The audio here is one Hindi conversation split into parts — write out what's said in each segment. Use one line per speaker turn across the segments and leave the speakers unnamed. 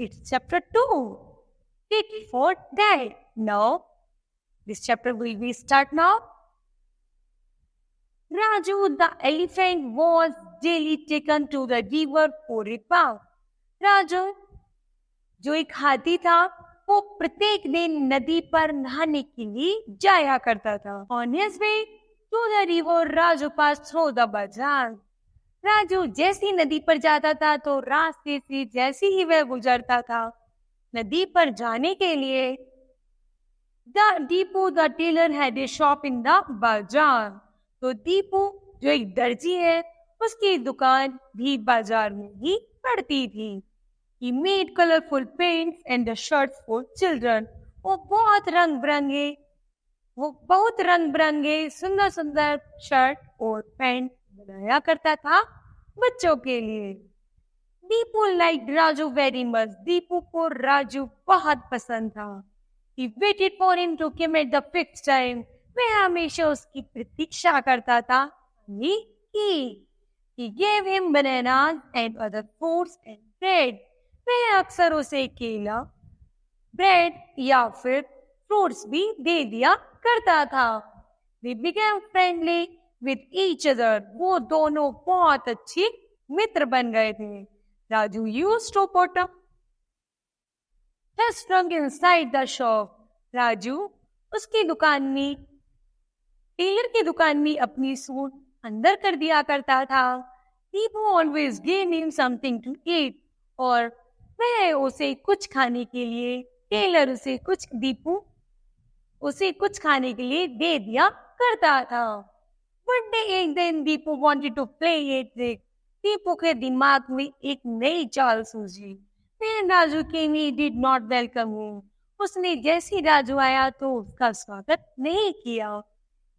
it's chapter 2. Tit for tat. Now, this chapter will be start now. Raju the elephant was daily taken to the river for a bath. Raju जो एक हाथी था वो प्रत्येक दिन नदी पर नहाने के लिए जाया करता था. On his way to the river, Raju passed through the bazaar. Raju जैसी नदी पर जाता था तो रास्ते से जैसे ही वह गुजरता था नदी पर जाने के लिए Deepu the tailor had a shop in the bazaar. तो दीपू जो एक दर्जी है उसकी दुकान भी बाजार में ही पड़ती थी. He made colorful paints and the shirts for children. वो बहुत रंग बिरंगे सुंदर सुंदर शर्ट और पैंट बनाया करता था बच्चों के लिए. Deepu like Raju very much. Deepu को राजू बहुत पसंद था. He waited for him to come at the fixed time. वह हमेशा उसकी प्रतीक्षा करता था. He gave him bananas and other fruits and bread. वह अक्सर उसे केला, ब्रेड या फिर फ्रूट्स भी दे दिया करता था. They became friendly with each other. वो दोनों बहुत अच्छे मित्र बन गए थे. Raju used to put his trunk inside the shop. Raju उसकी दुकान में टेलर की दुकान में अपनी सूट अंदर कर दिया करता था. People always gave him something to eat. और वह उसे कुछ खाने के लिए टेलर उसे कुछ खाने के लिए दे दिया करता था. One day एक दिन Deepu wanted to play a trick. Deepu के दिमाग में एक नई चाल सूझी. When Raju came, he did not welcome him. उसने जैसे राजू आया तो उसका स्वागत नहीं किया.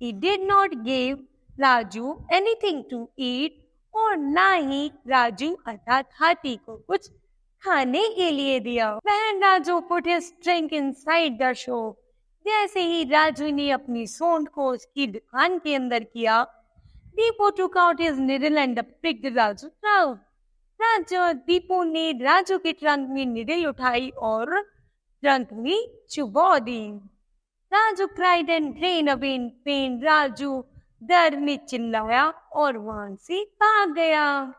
He did not give Raju anything to eat. और ना ही राजू अर्थात हाथी को कुछ खाने के लिए दिया. When Raju put his trunk inside the shop. जैसे ही राजू ने अपनी सूंड को उसकी दुकान के अंदर किया, Deepu took out his needle and pricked Raju out. Deepu ने राजू के ट्रंक में निडल उठाई और ट्रंक में चुबो दी. Raju cried and ran away in pain. Raju दर्द में चिल्लाया और वहां से भाग गया.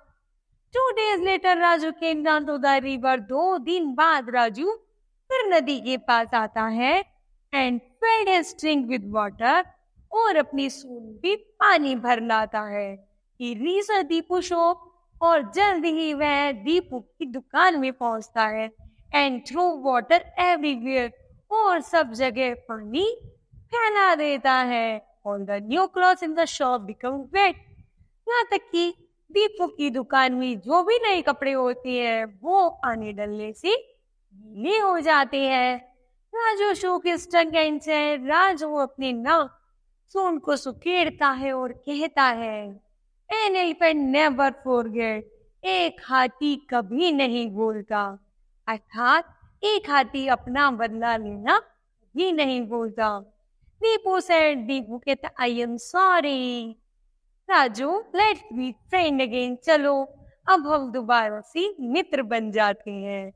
2 days later Raju came down to the river. 2 दिन बाद राजू फिर नदी के पास आता है and filled his trunk with water. और अपनी सूंड में पानी भर लाता है. He reached Deepu shop. और जल्द ही वह दीपू की दुकान में पहुंचता है and threw water everywhere. और सब जगह पानी फैला देता है. All the new clothes in the shop become wet. यहाँ तक कि दीपू की दुकान में जो भी नए कपड़े होते हैं वो पानी डलने से गीले हो जाते हैं. Raju shook his trunk and said. Raju अपने नाक सूंड को सुकेड़ता है और कहता है An elephant never forget. एक हाथी कभी नहीं भूलता. अर्थात एक हाथी अपना बदला लेना कभी नहीं भूलता. दीपू said. दीपू कहता I am sorry. Raju let's be friend again. चलो अब हम दोबारा से मित्र बन जाते हैं.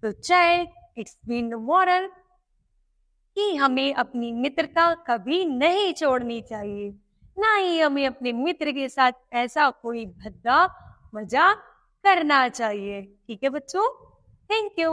तो child, it's been the moral कि हमें अपनी मित्रता कभी नहीं छोड़नी चाहिए. ना ही हमें अपने मित्र के साथ ऐसा कोई भद्दा मजाक करना चाहिए. ठीक है बच्चों, थैंक यू.